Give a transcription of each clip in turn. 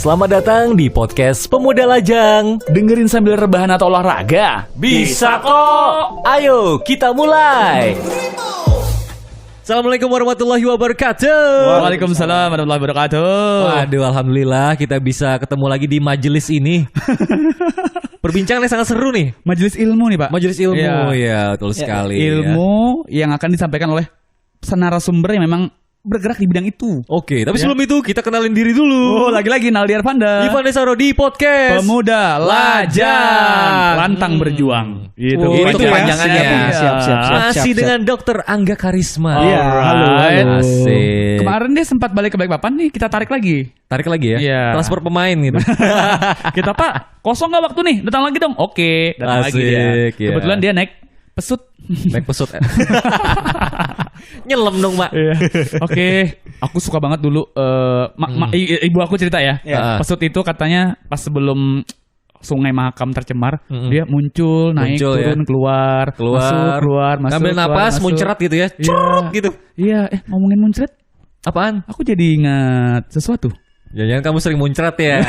Selamat datang di podcast Pemuda Lajang. Dengerin sambil rebahan atau olahraga? Bisa kok. Ayo kita mulai. Assalamualaikum warahmatullahi wabarakatuh. Waalaikumsalam warahmatullahi wabarakatuh. Waduh, alhamdulillah kita bisa ketemu lagi di majelis ini. Perbincangan yang sangat seru nih. Majelis ilmu nih, Pak. Majelis ilmu, ya betul sekali. Ilmu yang akan disampaikan oleh narasumber yang memang bergerak di bidang itu. Oke, tapi sebelum itu kita kenalin diri dulu. Oh, lagi-lagi Naldi Arfanda. Ivan Desaro di podcast Pemuda Lajang, lantang berjuang. Itu kepanjangannya. Siap. Masih dengan Dr. Angga Karisma. Iya, halo. Asik. Kemarin dia sempat balik ke Balikpapan nih, kita tarik lagi. Tarik lagi ya? Iya. Transfer pemain gitu. Kita, Pak, kosong gak waktu nih? Datang lagi dong. Oke, datang lagi dia. Iya. Kebetulan dia naik pesut. Naik pesut. Nyelam dong, Mak. Iya. Oke, aku suka banget dulu. Ibu aku cerita ya. Pesut itu katanya pas sebelum Sungai Mahakam tercemar, dia muncul, naik, turun, keluar, masuk, ngambil napas, masuk. muncrat gitu ya. Curut gitu. Iya, ngomongin muncrat, apaan? aku jadi ingat sesuatu. Jangan kamu sering muncrat ya.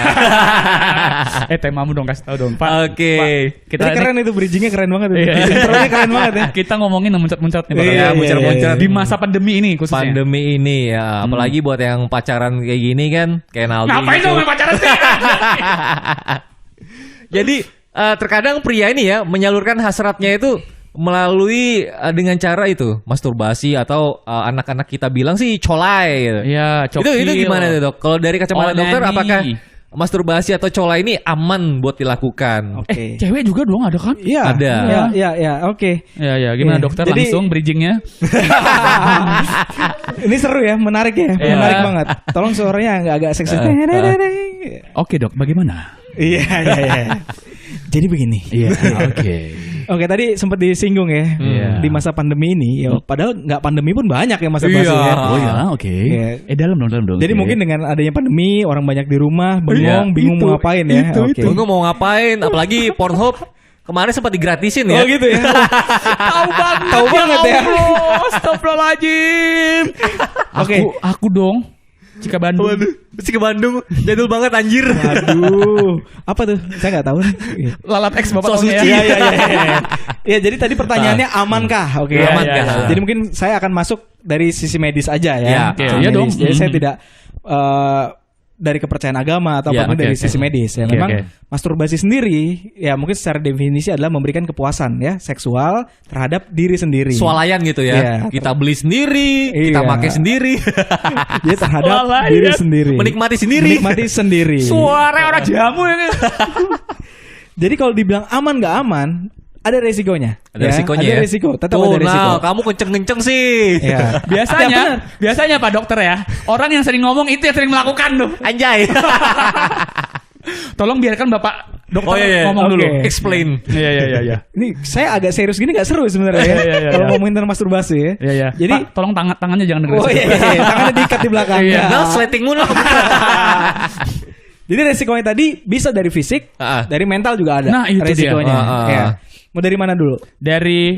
Temamu dong, kasih tahu dong, Pak. Oke. Pak, kita Ini keren itu bridging-nya keren banget. Iya. Intronya keren banget ya. Kita ngomongin muncrat-muncrat nih, Pak. Iya, muncrat-muncrat. Di masa pandemi ini khususnya. Pandemi ini ya, apalagi buat yang pacaran kayak gini kan, kayak Naldi. Ngapain gitu. dong main pacaran sih? Jadi terkadang pria ini ya menyalurkan hasratnya itu melalui dengan cara itu masturbasi atau anak-anak kita bilang sih colai gitu. Iya, cokil. Itu gimana tuh, Dok? Kalau dari kacamata dokter Onani. apakah masturbasi atau colai ini aman buat dilakukan? Oke. Cewek juga dong ada kan? Iya. Ada. Iya, oke. Ya, gimana Iya. dokter? Jadi- Langsung bridgingnya. Ini seru ya, menarik ya. Iya. Menarik banget. Tolong suaranya agak seksi. Oke dok, bagaimana? Iya. Jadi begini. Iya, oke. Oke, tadi sempat disinggung ya. Iya. Di masa pandemi ini, ya, padahal nggak pandemi pun banyak ya masa Iya. basi ya. Oh ya, oke. Iya. Dalam dong. Jadi oke. mungkin dengan adanya pandemi, orang banyak di rumah, Iya. bingung mau ngapain ya. Oke. Gue mau ngapain? Apalagi Pornhub kemarin sempat digratisin ya. Oh gitu ya. Tahu banget ya. Astagfirullahaladzim. Oke. Aku dong. Cika Bandung. Waduh, mesti ke Bandung. Jadul banget anjir. Aduh, apa tuh? Saya nggak tahu nih. Lalat X bapak So tahunya suci. ya. Iya. Ya, jadi tadi pertanyaannya amankah? Oke. Iya, aman iya, kah? iya. Jadi mungkin saya akan masuk dari sisi medis aja ya. Iya, oke. Sisi Iya medis. dong. Jadi saya tidak dari kepercayaan agama atau Iya, apapun oke, dari oke. sisi medis ya. Oke, Memang oke. masturbasi sendiri ya mungkin secara definisi adalah memberikan kepuasan ya seksual terhadap diri sendiri. Swalayan gitu ya. Iya. Kita beli sendiri, kita Iya. pakai sendiri. Jadi terhadap Swalayan. diri sendiri. Menikmati sendiri. Menikmati sendiri. Suara orang jamu ya. Jadi kalau dibilang aman nggak aman, ada resikonya. Ada resikonya ya. Ada resiko. Tetap Tuh, ada resiko. nah, kamu kenceng-kenceng sih. Ya. Biasanya Pak Dokter ya, orang yang sering ngomong itu yang sering melakukan tuh. Anjay. Tolong biarkan Bapak Dokter Oh iya. ngomong dulu. Oke. Explain. Iya. Ini saya agak serius gini nggak seru sebenarnya ya. Iya. Kalau ngomongin tentang masturbasi ya. Iya. Jadi Pak, tolong tangannya jangan oh iya, tangannya diikat di belakang. Iya. Ya. Nah, sletingmu loh. Jadi resikonya tadi bisa dari fisik, dari mental juga ada. Nah, itu dia. resikonya. Ya. Mau dari mana dulu? Dari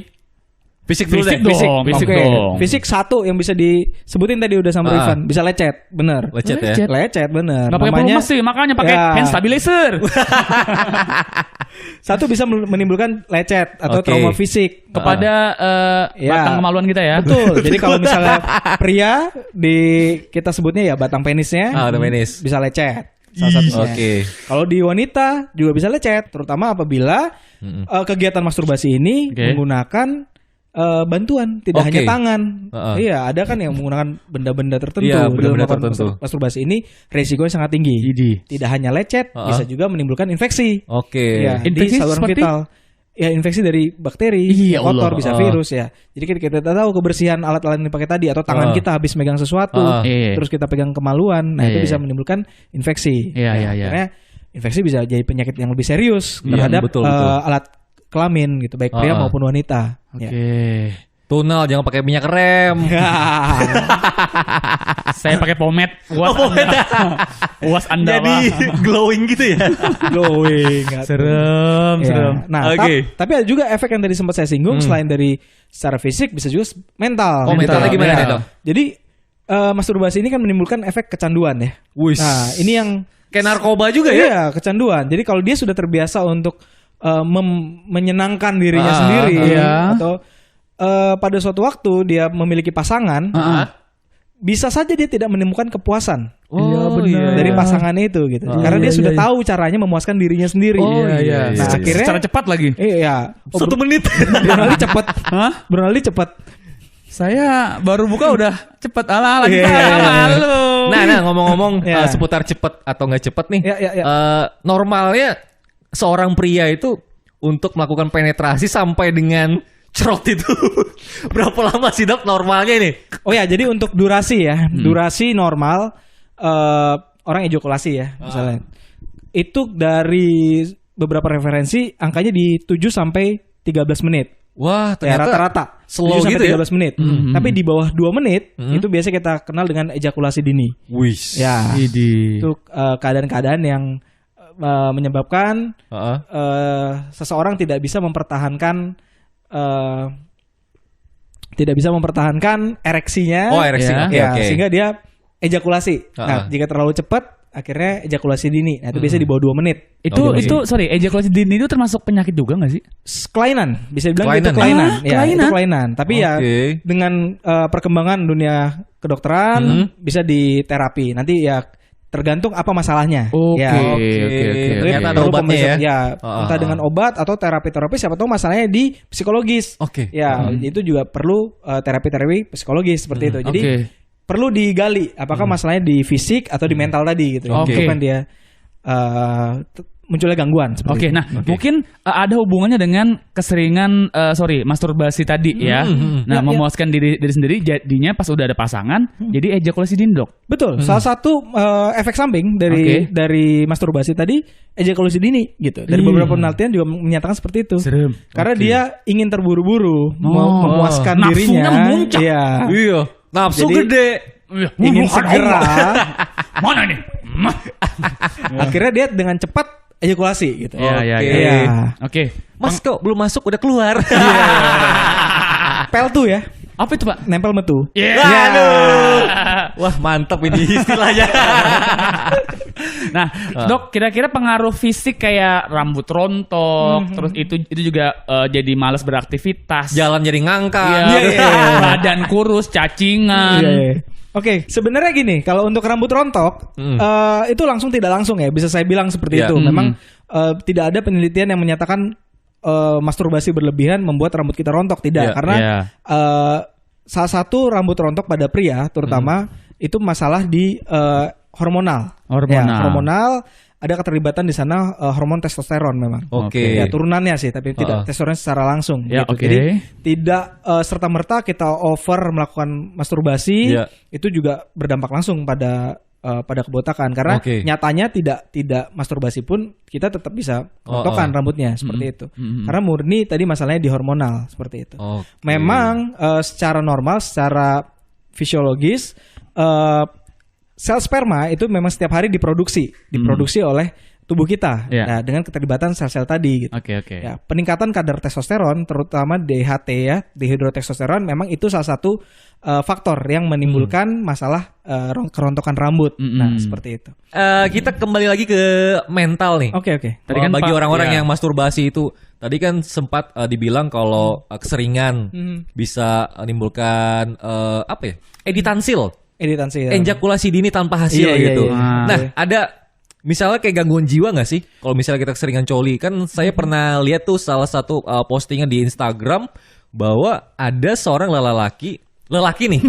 Fisik dulu Fisik deh. dong. Fisik Oke. dong. Fisik satu yang bisa disebutin tadi udah sama Ivan. Bisa lecet, bener. Lecet ya. Lecet, bener. nggak pakai pelumas sih, makanya pakai Ya. hand stabilizer. Satu bisa menimbulkan lecet atau Oke. trauma fisik. Kepada Ya. batang kemaluan kita ya. Betul. Jadi kalau misalnya pria kita sebutnya ya batang penisnya Batang penis. bisa lecet. Salah satunya. Oke. Kalau di wanita juga bisa lecet, terutama apabila kegiatan masturbasi ini Oke. menggunakan bantuan, tidak Oke. hanya tangan. Heeh. Iya, ada kan yang menggunakan benda-benda tertentu. Iya, dalam benda-benda melakukan tertentu. Masturbasi ini resikonya sangat tinggi. Tidak hanya lecet, bisa juga menimbulkan infeksi. Oke. Ya, Infeksi di saluran seperti? vital. Ya, infeksi dari bakteri, Iya, kotor, Allah. bisa virus ya. Jadi kita tahu kebersihan alat-alat yang dipakai tadi atau tangan kita habis megang sesuatu, Iya. terus kita pegang kemaluan, nah itu Iya. bisa menimbulkan infeksi. Iya. Karena infeksi bisa jadi penyakit yang lebih serius Iya, terhadap betul. alat kelamin gitu, baik pria maupun wanita. Oke. Ya. Tunal, jangan pakai minyak rem. Saya pakai pomade. Uas anda Jadi glowing gitu ya. Glowing. serem. Ya. Nah, Oke. tapi ada juga efek yang tadi sempat saya singgung, selain dari secara fisik bisa juga mental. Oh, mentalnya gimana Ya. nih, Dok? Jadi masturbasi ini kan menimbulkan efek kecanduan ya. Wis. Nah, ini yang Kayak narkoba juga ya? Iya, kecanduan. Jadi kalau dia sudah terbiasa untuk menyenangkan dirinya sendiri atau pada suatu waktu dia memiliki pasangan, bisa saja dia tidak menemukan kepuasan dari pasangan itu gitu. Karena dia sudah tahu caranya memuaskan dirinya sendiri. Nah, akhirnya secara cepat lagi. Iya. 1 menit. Bernaldi cepat. Bernaldi cepat. Saya baru buka udah cepet ala kita Nah, ngomong-ngomong seputar cepet atau nggak cepet nih. Normalnya seorang pria itu untuk melakukan penetrasi sampai dengan cerot itu berapa lama sih Dok normalnya ini? Oh ya, jadi untuk durasi ya, durasi normal orang ejakulasi ya misalnya. Itu dari beberapa referensi angkanya di 7 sampai 13 menit. Wah, ternyata rata-rata slow 7 sampai gitu 13 menit. Tapi di bawah 2 menit itu biasa kita kenal dengan ejakulasi dini. Wis. Ya. Itu keadaan-keadaan yang menyebabkan seseorang tidak bisa mempertahankan ereksinya. Oh, ereksi. Okay. Sehingga dia ejakulasi. Nah, jika terlalu cepat akhirnya ejakulasi dini. Nah, itu biasanya di bawah 2 menit. Itu ejakulasi dini itu termasuk penyakit juga nggak sih? Kelainan, bisa dibilang itu kelainan. Itu kelainan. Tapi ya dengan perkembangan dunia kedokteran bisa diterapi. Nanti ya tergantung apa masalahnya. Oke. Ternyata ada obatnya ya. Entah dengan obat atau terapi siapa tahu masalahnya di psikologis. Itu juga perlu terapi psikologis seperti itu. Jadi perlu digali apakah masalahnya di fisik atau di mental tadi gitu. Bukan dia munculnya gangguan seperti itu. Mungkin ada hubungannya dengan keseringan masturbasi tadi ya. Memuaskan diri sendiri jadinya pas udah ada pasangan jadi ejakulasi dini, Dok. Betul. Salah satu efek samping dari masturbasi tadi ejakulasi dini gitu. Dari beberapa penelitian juga menyatakan seperti itu. Karena dia ingin terburu-buru memuaskan dirinya. Iya. Nafsu gede. Ingin segera. Mana nih? Akhirnya dia dengan cepat ejakulasi gitu. Oke. Mas kok belum masuk udah keluar. Peltu ya. Apa itu, Pak? Nempel metu. Wah, mantap ini istilahnya. Nah, Dok, kira-kira pengaruh fisik kayak rambut rontok, terus itu juga jadi malas beraktivitas, jalan jadi ngangkang, badan kurus, cacingan. Oke, sebenarnya gini, kalau untuk rambut rontok itu langsung tidak langsung ya, bisa saya bilang seperti itu. Memang tidak ada penelitian yang menyatakan masturbasi berlebihan membuat rambut kita rontok, tidak. Karena salah satu rambut rontok pada pria terutama itu masalah di hormonal. Hormonal ada keterlibatan di sana hormon testosteron memang. Ya, turunannya sih, tapi tidak testosteron secara langsung. Jadi tidak serta-merta kita over melakukan masturbasi itu juga berdampak langsung pada kebotakan. Karena nyatanya tidak masturbasi pun kita tetap bisa rontokan rambutnya seperti itu. Karena murni tadi masalahnya di hormonal seperti itu. Memang secara normal, secara fisiologis sel sperma itu memang setiap hari diproduksi oleh tubuh kita. Nah, dengan keterlibatan sel-sel tadi gitu. Ya, peningkatan kadar testosteron terutama DHT ya, dihidrotestosteron memang itu salah satu faktor yang menimbulkan masalah kerontokan rambut. Nah, seperti itu. Kita kembali lagi ke mental nih. Oke. Tadi kan bagi orang-orang yang masturbasi itu tadi kan sempat dibilang kalau keseringan bisa menimbulkan editansil. Ejakulasi dini tanpa hasil gitu. Nah, ada misalnya kayak gangguan jiwa nggak sih? Kalau misalnya kita keseringan coli, kan saya pernah lihat tuh salah satu postingan di Instagram bahwa ada seorang lelaki nih,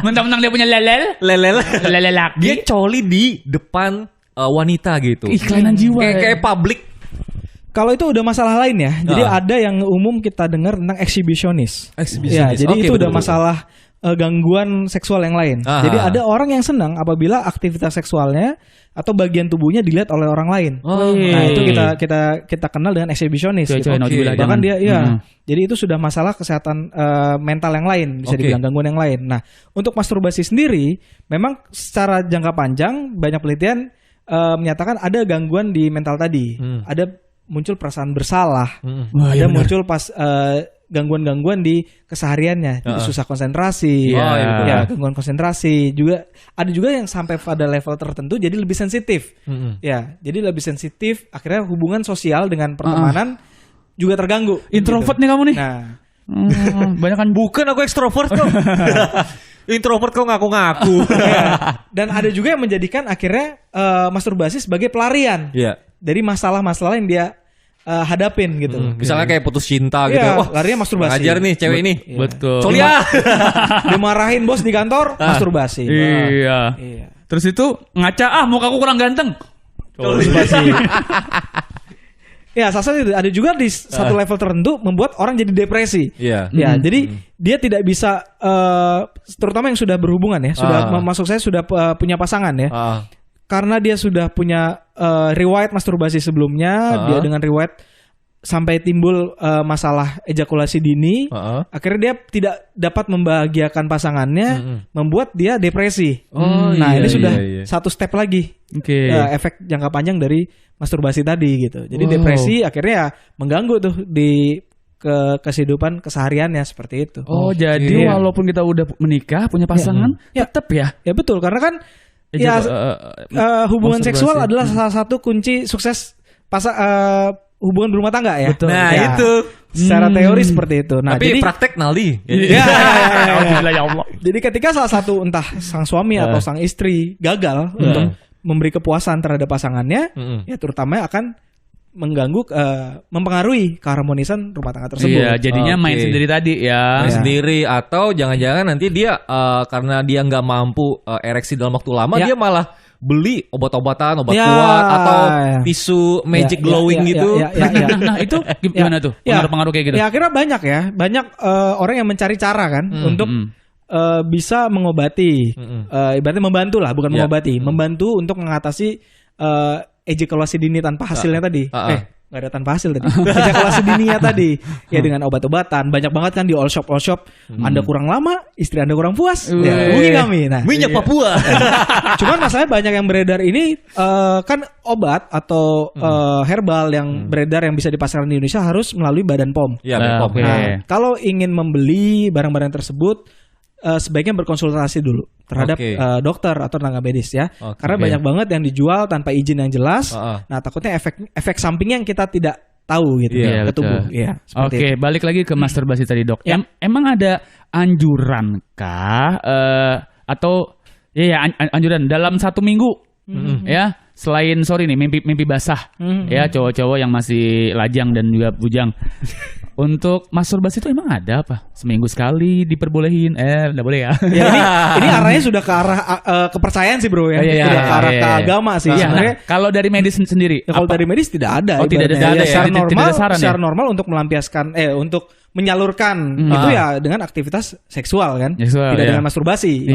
mentang-mentang dia punya lelaki, dia coli di depan wanita gitu. Kelainan jiwa. Kayak publik. Kalau itu udah masalah lain ya. Jadi ada yang umum kita dengar tentang eksibisionis. Ya, jadi itu udah masalah gangguan seksual yang lain. Jadi ada orang yang senang apabila aktivitas seksualnya atau bagian tubuhnya dilihat oleh orang lain. Nah, itu kita kenal dengan eksibisionis. Bahkan dia jadi itu sudah masalah kesehatan mental yang lain, bisa dibilang gangguan yang lain. Nah, untuk masturbasi sendiri memang secara jangka panjang banyak penelitian menyatakan ada gangguan di mental tadi. Ada muncul perasaan bersalah, muncul pas gangguan-gangguan di kesehariannya, jadi susah konsentrasi, ya gangguan konsentrasi juga ada juga yang sampai pada level tertentu jadi lebih sensitif, ya jadi lebih sensitif, akhirnya hubungan sosial dengan pertemanan juga terganggu. Introvert nih kamu nih. Nah, banyak kan bukan aku ekstrovert kok. Introvert kok ngaku-ngaku. Dan ada juga yang menjadikan akhirnya masturbasi sebagai pelarian dari masalah-masalah yang dia hadapin gitu. Misalnya kayak putus cinta gitu. Wah, larinya masturbasi. Ngajar nih cewek ini. Betul. Solia. Dimarahin bos di kantor, masturbasi. Iya. Terus itu ngaca, mukaku kurang ganteng. Masturbasi. Ya, salah satu itu ada juga di satu level tertentu membuat orang jadi depresi. Ya, jadi dia tidak bisa, terutama yang sudah berhubungan ya, maksud saya sudah punya pasangan ya. Karena dia sudah punya riwayat masturbasi sebelumnya, dia dengan riwayat sampai timbul masalah ejakulasi dini, akhirnya dia tidak dapat membahagiakan pasangannya, membuat dia depresi. Ini sudah satu step lagi, efek jangka panjang dari masturbasi tadi gitu. Jadi depresi akhirnya ya mengganggu tuh di kehidupan kesehariannya seperti itu. Jadi walaupun kita udah menikah punya pasangan, tetap ya? Ya betul, karena kan hubungan seksual adalah salah satu kunci sukses hubungan berumah tangga ya. Betul. Nah itu secara teori seperti itu. Nah, tapi jadi, praktek naldi. Ya Allah. Jadi ketika salah satu entah sang suami atau sang istri gagal untuk memberi kepuasan terhadap pasangannya, ya terutama akan mengganggu, mempengaruhi keharmonisan rumah tangga tersebut. Iya, jadinya main sendiri tadi ya. Main sendiri, atau jangan-jangan nanti dia karena dia nggak mampu ereksi dalam waktu lama, dia malah beli obat-obatan, obat kuat atau tisu magic glowing gitu. Nah itu gimana tuh pengaruh-pengaruh kayak gitu? Ya akhirnya banyak orang yang mencari cara kan untuk bisa mengobati, ibaratnya membantu lah, bukan mengobati, membantu untuk mengatasi ejakulasi dini tanpa hasilnya tadi. Nggak ada tanpa hasil tadi. Ejakulasi dininya tadi. Ya dengan obat-obatan. Banyak banget kan di all shop. Anda kurang lama, istri Anda kurang puas. Hubungi kami. Nah, minyak Papua. Cuman masalahnya banyak yang beredar ini kan obat atau herbal yang beredar yang bisa dipasarkan di Indonesia harus melalui Badan POM. Nah, kalau ingin membeli barang-barang tersebut, sebaiknya berkonsultasi dulu terhadap dokter atau tenaga medis ya. Karena banyak banget yang dijual tanpa izin yang jelas. Nah, takutnya efek sampingnya yang kita tidak tahu gitu ke tubuh. Oke, balik lagi ke masturbasi tadi, Dok. Emang ada anjuran kah atau anjuran dalam 1 minggu ya, selain mimpi basah ya, cowok-cowok yang masih lajang dan juga bujang. Untuk masturbasi itu emang ada apa? Seminggu sekali diperbolehin? Udah boleh ya? Ini arahnya sudah ke arah kepercayaan sih bro ya. Sudah ke arah ke agama sih. Nah, kalau dari medis sendiri? Kalau dari medis tidak ada. Tidak ada ya? Secara normal untuk melampiaskan, untuk menyalurkan itu ya dengan aktivitas seksual kan, tidak dengan masturbasi.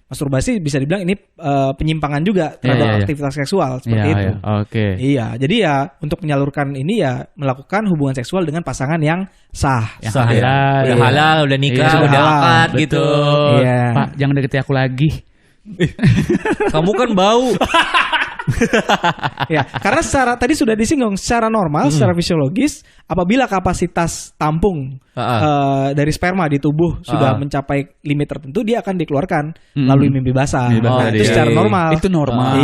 Masturbasi bisa dibilang ini penyimpangan juga terhadap aktivitas seksual seperti itu. Jadi ya untuk menyalurkan ini ya melakukan hubungan seksual dengan pasangan yang sah. Yang halal, udah halal, udah nikah, udah akad gitu. Pak, jangan deketi aku lagi. Kamu kan bau. Ya, karena tadi sudah disinggung secara normal, secara fisiologis, apabila kapasitas tampung dari sperma di tubuh sudah mencapai limit tertentu, dia akan dikeluarkan melalui mimpi basah. Itu secara normal. Itu normal.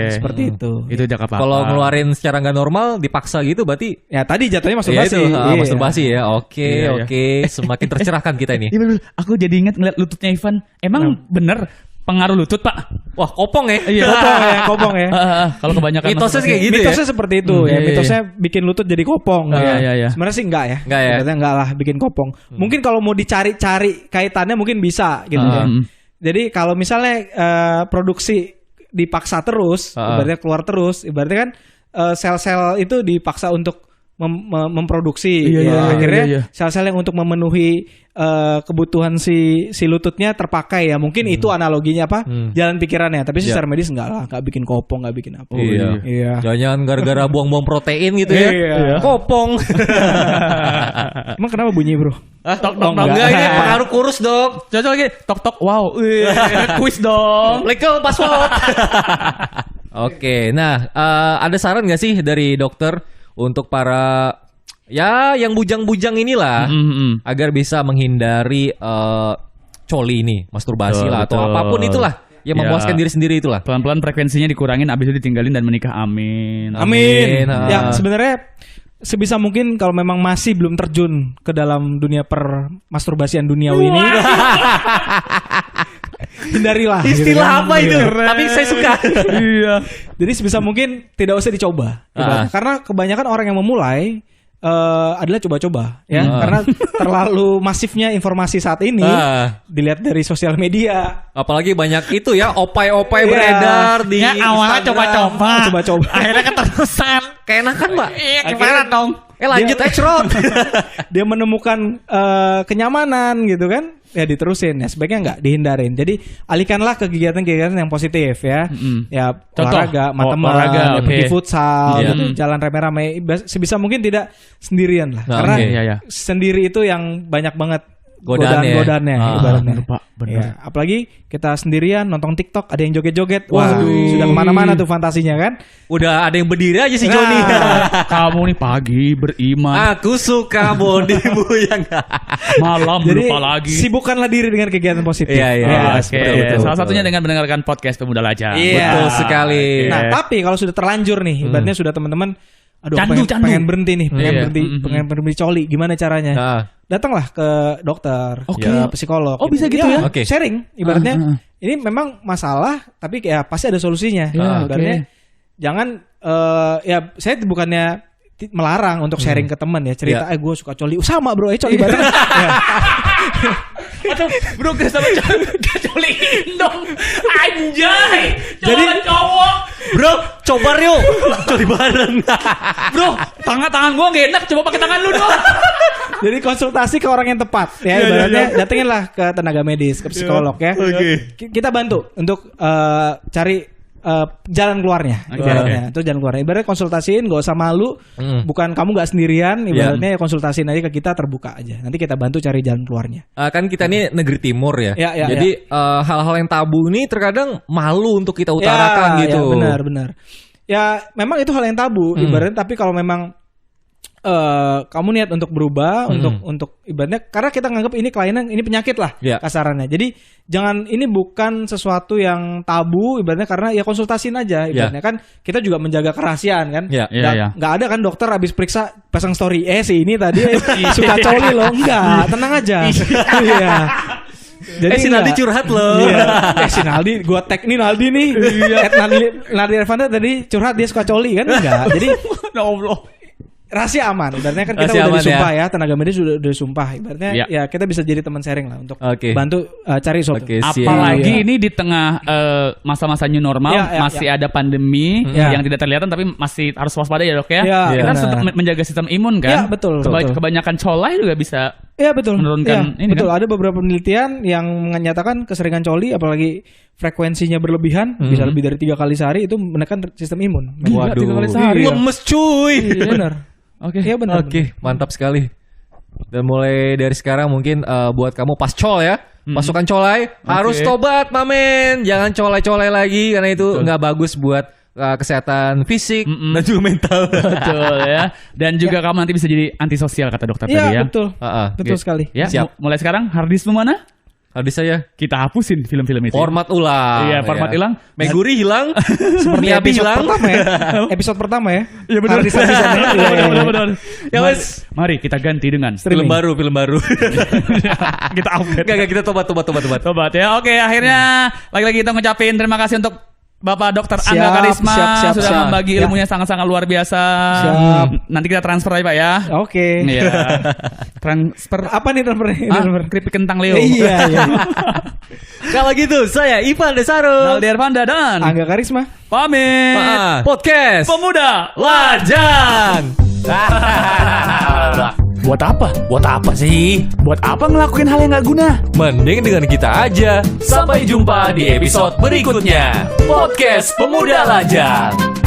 Seperti itu. Itu udah apa-apa. Kalau ngeluarin secara nggak normal, dipaksa gitu, berarti ya tadi jatuhnya masturbasi. Masturbasi ya. Oke. Semakin tercerahkan kita ini. Aku jadi ingat ngeliat lututnya Ivan. Emang bener pengaruh lutut, Pak? Wah, kopong ya? Iya, kopong ya. Kalau kebanyakan mitosnya kayak gitu. Mitosnya seperti itu ya. Mitosnya bikin lutut jadi kopong. Sebenarnya sih enggak ya. Sebenarnya enggak lah bikin kopong. Mungkin kalau mau dicari-cari kaitannya mungkin bisa gitu ya. Jadi kalau misalnya produksi dipaksa terus, ibaratnya keluar terus, ibaratnya kan sel-sel itu dipaksa untuk memproduksi, akhirnya sel-sel yang untuk memenuhi kebutuhan si lututnya terpakai ya, mungkin itu analoginya apa, jalan pikirannya, tapi secara medis enggak lah, enggak bikin kopong, enggak bikin apa. Jangan gara-gara buang-buang protein gitu ya. Kopong. Emang kenapa bunyi bro? Tok enggak, ini pengaruh kurus dong. Cocok lagi, tok wow, kuis dong. Legal password. Oke, nah ada saran nggak sih dari dokter untuk para Ya, yang bujang-bujang inilah agar bisa menghindari coli ini, masturbasi lah atau apapun itulah yang memuaskan diri sendiri itulah. Pelan-pelan frekuensinya dikurangin, abis itu ditinggalin dan menikah. Amin. Ya, sebenarnya sebisa mungkin kalau memang masih belum terjun ke dalam dunia permasturbasian duniawi ini, hindarilah. Istilah apa itu? Tapi saya suka. Iya. Jadi sebisa mungkin tidak usah dicoba. Karena kebanyakan orang yang memulai adalah coba-coba ya, karena terlalu masifnya informasi saat ini dilihat dari sosial media, apalagi banyak itu ya opai-opai beredar di awalnya coba-coba akhirnya keterusan keenakan Mbak. Iya, gimana dong? Lanjut Rod. Dia menemukan kenyamanan gitu kan, ya diterusin. Ya sebaiknya nggak dihindarin. Jadi alihkanlah ke kegiatan-kegiatan yang positif ya. Ya olahraga, sama teman, ya, pergi futsal, gitu, jalan rame-rame. Sebisa mungkin tidak sendirian lah. Karena sendiri itu yang banyak banget godaan-godaannya ibaratnya. Ya, apalagi kita sendirian nonton TikTok, ada yang joget-joget. Wah, sudah kemana-mana tuh fantasinya kan. Udah ada yang berdiri aja si Joni. Kamu nih pagi beriman. Aku suka bodimu yang malam lupa lagi. Sibukkanlah diri dengan kegiatan positif. Iya. Betul. Salah satunya dengan mendengarkan podcast Pemuda Lajang. Betul sekali. Nah, tapi kalau sudah terlanjur nih, ibaratnya sudah teman-teman candu. pengen berhenti nih, pengen berhenti coli, gimana caranya? Datanglah ke dokter, ke psikolog. Oh, bisa gitu ya? Sharing, ibaratnya ini memang masalah, tapi ya pasti ada solusinya. Ibaratnya jangan, ya saya bukannya melarang untuk sharing ke teman ya, cerita, gue suka coli, sama bro, coli bareng. Atau bro, gak sama coliin dong, anjay. Jadi cowok, bro, coba yuk coli bareng. Bro, tangan gue gak enak, coba pakai tangan lu dong. Jadi konsultasi ke orang yang tepat ya, ibaratnya datanginlah ke tenaga medis, ke psikolog ya. Kita bantu untuk cari jalan keluarnya, ibaratnya. Itu jalan keluarnya. Ibaratnya konsultasiin, gak usah malu. Bukan kamu gak sendirian, ibaratnya konsultasiin aja ke kita, terbuka aja. Nanti kita bantu cari jalan keluarnya. Kan kita ini negeri timur ya. Jadi hal-hal yang tabu ini terkadang malu untuk kita utarakan gitu. Ya, benar. Ya memang itu hal yang tabu ibaratnya. Tapi kalau memang kamu niat untuk berubah, untuk ibaratnya, karena kita nganggap ini kelainan, ini penyakit lah kasarannya. Jadi jangan, ini bukan sesuatu yang tabu ibaratnya, karena ya konsultasiin aja ibaratnya. Kan kita juga menjaga kerahasiaan kan. Nggak ada kan dokter habis periksa pasang story, si ini tadi suka coli loh. Enggak, tenang aja. Iya. Jadi si Naldi curhat loh. Si Naldi, gua tag nih Naldi nih. Naldi Ervanda tadi curhat dia suka coli kan. Enggak. Jadi ya Allah, rahasia aman. Ibaratnya kan kita udah disumpah ya, tenaga medis sudah disumpah. Ibaratnya ya kita bisa jadi teman sharing lah untuk bantu cari solusi. Apalagi ini di tengah masa-masa new normal, masih ada pandemi yang tidak terlihat, tapi masih harus waspada ya dok ya. Kita harus tetap menjaga sistem imun kan. Betul. Kebanyakan colai juga bisa menurunkan ini. Betul. Kan? Ada beberapa penelitian yang menyatakan keseringan coli, apalagi frekuensinya berlebihan, bisa lebih dari 3 kali sehari, itu menekan sistem imun. Waduh, 3 kali sehari. Lemes cuy. Iya benar. Oke, mantap sekali. Dan mulai dari sekarang mungkin buat kamu pascol ya, pasukan colai harus tobat, mamen. Jangan colai-colai lagi, karena itu nggak bagus buat kesehatan fisik dan juga mental. Betul ya. Dan juga kamu nanti bisa jadi antisosial kata dokter tadi ya. Betul sekali. Ya, siap. Mulai sekarang harddiskmu mana? Habis saya kita hapusin film-film itu. Format ulang. Iya, format hilang. Meguri hilang. Seperti episode pertama ya. Episode pertama ya. Iya benar. Benar. Ya wes, mari kita ganti dengan film baru. Kita update. Enggak, kita tobat. Tobat ya. Oke, akhirnya lagi-lagi kita ngucapin terima kasih untuk Bapak Dr. Angga Karisma sudah membagi ilmunya sangat-sangat luar biasa. Nanti kita transfer aja Pak ya. Oke. Iya. Transfer apa nih transfer? Keripik kentang Leo. Iya. Kalau gitu saya Ivan Desaro, Naldi Ervanda dan Angga Karisma pamit. Podcast Pemuda Lajang. Buat apa? Buat apa sih? Buat apa ngelakuin hal yang gak guna? Mending dengan kita aja. Sampai jumpa di episode berikutnya. Podcast Pemuda Lajang.